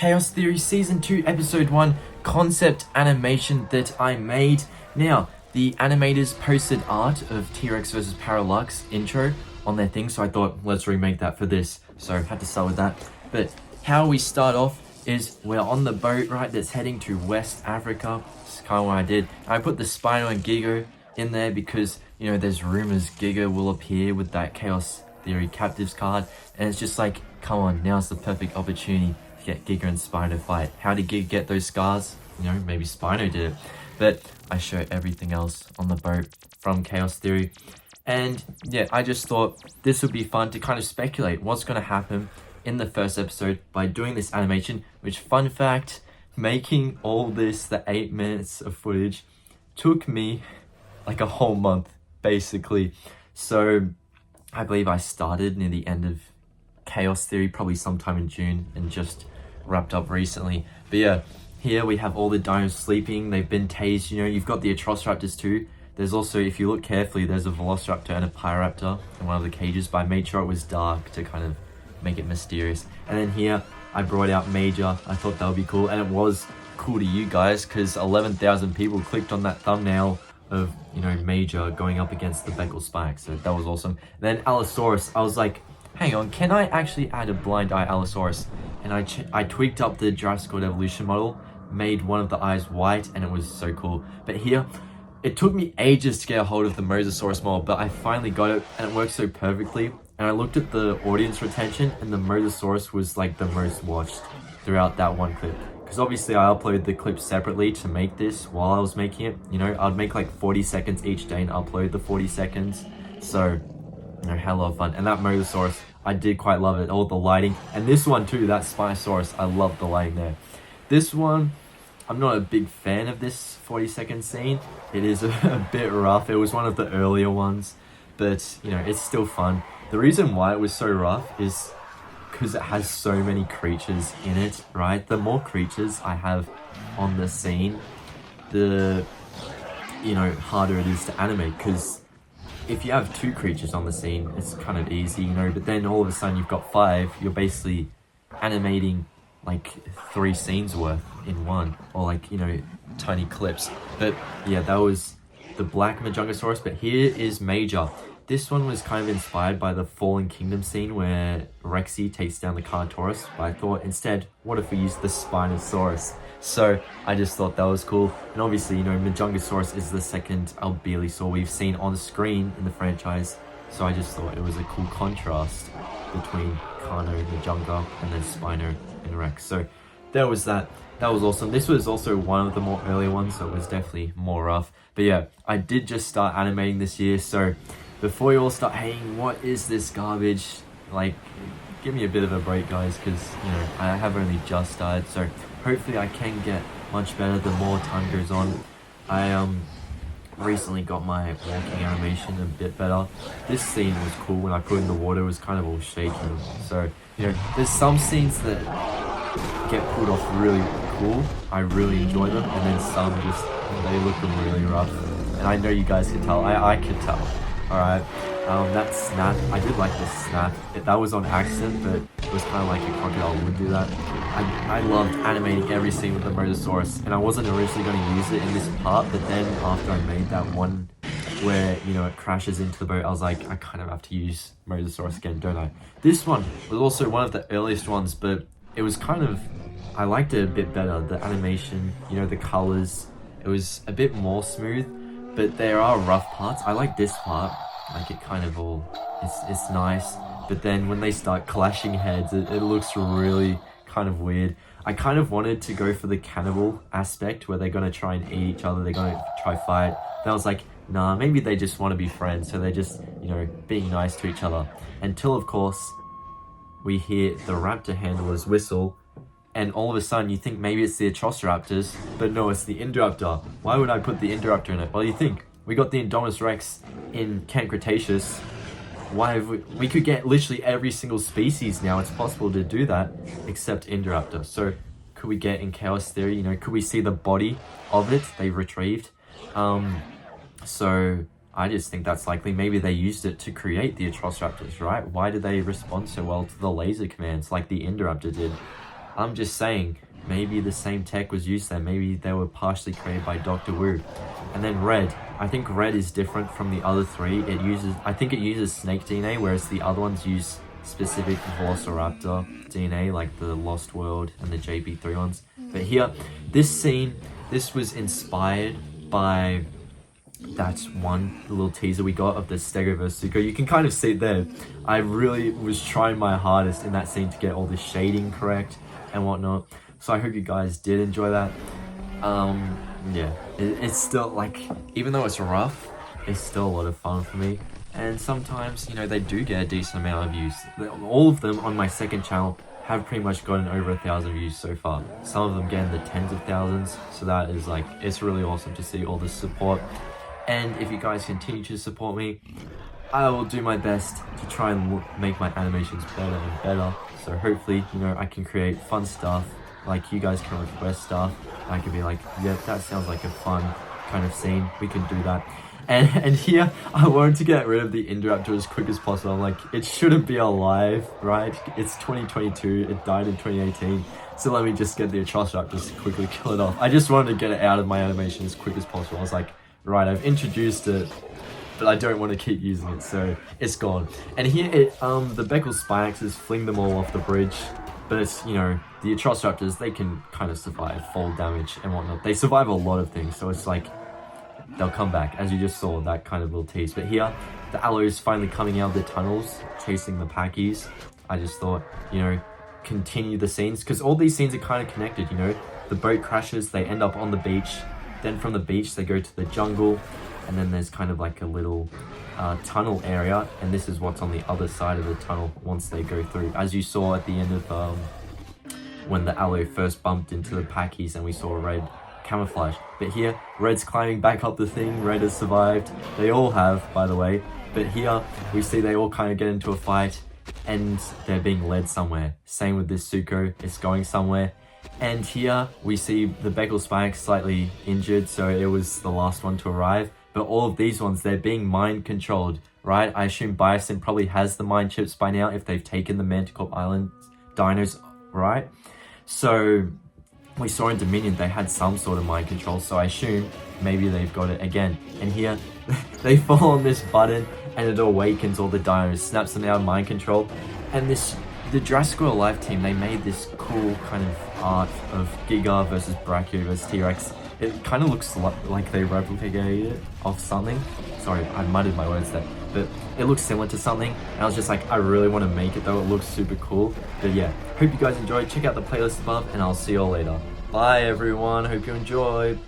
Chaos Theory Season 2 Episode 1 concept animation that I made. Now, the animators posted art of T-Rex vs. Parallax intro on their thing, so I thought, let's remake that for this. So I had to start with that. But how we start off is we're on the boat, right, that's heading to West Africa. It's kind of what I did. I put the Spino and Giga in there because, you know, there's rumors Giga will appear with that Chaos Theory Captives card. And it's just like, come on, now's the perfect opportunity to get Giga and Spino fight. How did Giga get those scars? You know, maybe Spino did it. But I show everything else on the boat from Chaos Theory. And yeah, I just thought this would be fun to kind of speculate what's going to happen in the first episode by doing this animation, which, fun fact, making all this, the 8 minutes of footage, took me like a whole month, basically. So I believe I started near the end of Chaos Theory, probably sometime in June, and just wrapped up recently. But yeah, here we have all the dinos sleeping. They've been tased. You know, you've got the Atrociraptors too. There's also, if you look carefully, there's a Velociraptor and a Pyroraptor in one of the cages, but I made sure it was dark to kind of make it mysterious. And then here I brought out Major. I thought that would be cool, and it was cool to you guys because 11,000 people clicked on that thumbnail of, you know, Major going up against the Beckel Spike, so that was awesome. And then Allosaurus, I was like, hang on, can I actually add a blind eye Allosaurus? And I tweaked up the Jurassic Evolution model, made one of the eyes white, and it was so cool. But here, it took me ages to get a hold of the Mosasaurus model, but I finally got it, and it worked so perfectly. And I looked at the audience retention, and the Mosasaurus was like the most watched throughout that one clip. Because obviously I uploaded the clip separately to make this while I was making it. You know, I'd make like 40 seconds each day and upload the 40 seconds. So, you know, had a lot of fun. And that Mosasaurus, I did quite love it. All the lighting. And this one too, that Spinosaurus, I love the lighting there. This one, I'm not a big fan of this 40-second scene. It is a bit rough. It was one of the earlier ones, but you know, it's still fun. The reason why it was so rough is because it has so many creatures in it, right? The more creatures I have on the scene, the, you know, harder it is to animate. Because if you have 2 creatures on the scene, it's kind of easy, you know, but then all of a sudden you've got 5, you're basically animating like 3 scenes worth in one, or like, you know, tiny clips. But yeah, that was the Black Majungasaurus. But here is Major. This one was kind of inspired by the Fallen Kingdom scene where Rexy takes down the Carnotaurus, but I thought instead, what if we use the Spinosaurus? So I just thought that was cool. And obviously, you know, Majungasaurus is the second Albilesaur we've seen on screen in the franchise, so I just thought it was a cool contrast between Carno and Majunga, and then Spino and Rex. So there was that. That was awesome. This was also one of the more earlier ones, so it was definitely more rough. But yeah, I did just start animating this year, so before you all start hating, what is this garbage? Like, give me a bit of a break, guys, because, you know, I have only just started, so hopefully I can get much better the more time goes on. I recently got my walking animation a bit better. This scene was cool. When I put in the water, it was kind of all shaking. So, you know, there's some scenes that get pulled off really cool. I really enjoy them, and then some just, they look really rough. And I know you guys can tell. I can tell. Alright, that snap, I did like this snap. That was on accident, but it was kind of like a crocodile would do that. I loved animating every scene with the Mosasaurus, and I wasn't originally going to use it in this part, but then after I made that one where, you know, it crashes into the boat, I was like, I kind of have to use Mosasaurus again, don't I? This one was also one of the earliest ones, but it was kind of, I liked it a bit better. The animation, you know, the colors, it was a bit more smooth. But there are rough parts. I like this part, like it kind of all, it's nice. But then when they start clashing heads, it looks really kind of weird. I kind of wanted to go for the cannibal aspect where they're going to try and eat each other, they're going to try fight. Then I was like, nah, maybe they just want to be friends, so they're just, you know, being nice to each other. Until, of course, we hear the raptor handler's whistle, and all of a sudden you think maybe it's the Atrociraptors, but no, it's the Indoraptor. Why would I put the Indoraptor in it? Well, you think, we got the Indominus Rex in Camp Cretaceous. Why have we could get literally every single species now, it's possible to do that, except Indoraptor. So, could we get in Chaos Theory, you know, could we see the body of it they've retrieved? So, I just think that's likely. Maybe they used it to create the Atrociraptors, right? Why did they respond so well to the laser commands like the Indoraptor did? I'm just saying, maybe the same tech was used there. Maybe they were partially created by Dr. Wu. And then red. I think red is different from the other three. I think it uses snake DNA, whereas the other ones use specific Velociraptor DNA, like the Lost World and the JP3 ones. But here, this was inspired by that one little teaser we got of the Stegoverse Zuko. You can kind of see it there. I really was trying my hardest in that scene to get all the shading correct and whatnot. So I hope you guys did enjoy that. Yeah, it's still like, even though it's rough, it's still a lot of fun for me. And sometimes, you know, they do get a decent amount of views. All of them on my second channel have pretty much gotten over 1,000 views so far. Some of them get in the tens of thousands. So that is like, it's really awesome to see all this support. And if you guys continue to support me, I will do my best to try and make my animations better and better. So hopefully, you know, I can create fun stuff. Like, you guys can request stuff. I could be like, yeah, that sounds like a fun kind of scene. We can do that. And here, I wanted to get rid of the Indoraptor as quick as possible. I'm like, it shouldn't be alive, right? It's 2022. It died in 2018. So let me just get the Atrociraptor to quickly kill it off. I just wanted to get it out of my animation as quick as possible. I was like, right, I've introduced it, but I don't want to keep using it, so it's gone. And here, the Beckel Spinaxes fling them all off the bridge, but it's, you know, the Atrociraptors, they can kind of survive fall damage and whatnot. They survive a lot of things, so it's like, they'll come back, as you just saw, that kind of little tease. But here, the Allo is finally coming out of the tunnels, chasing the Packies. I just thought, you know, continue the scenes, because all these scenes are kind of connected, you know. The boat crashes, they end up on the beach, then from the beach they go to the jungle, and then there's kind of like a little tunnel area, and this is what's on the other side of the tunnel once they go through. As you saw at the end of when the Allo first bumped into the Packies and we saw Red camouflage. But here, Red's climbing back up the thing. Red has survived. They all have, by the way. But here, we see they all kind of get into a fight and they're being led somewhere. Same with this Zuko, it's going somewhere. And here, we see the Beckel Spinax slightly injured, so it was the last one to arrive. But all of these ones, they're being mind controlled, right? I assume Bison probably has the mind chips by now if they've taken the Manticore Island dinos, right? So we saw in Dominion they had some sort of mind control, so I assume maybe they've got it again. And here, they fall on this button and it awakens all the dinos, snaps them out of mind control. And the Jurassic World Live team, they made this cool kind of art of Giga versus Brachio versus T-Rex. It kind of looks like they replicated it off something. Sorry, I mudded my words there. But it looks similar to something. And I was just like, I really want to make it though. It looks super cool. But yeah, hope you guys enjoyed. Check out the playlist above and I'll see you all later. Bye everyone. Hope you enjoyed.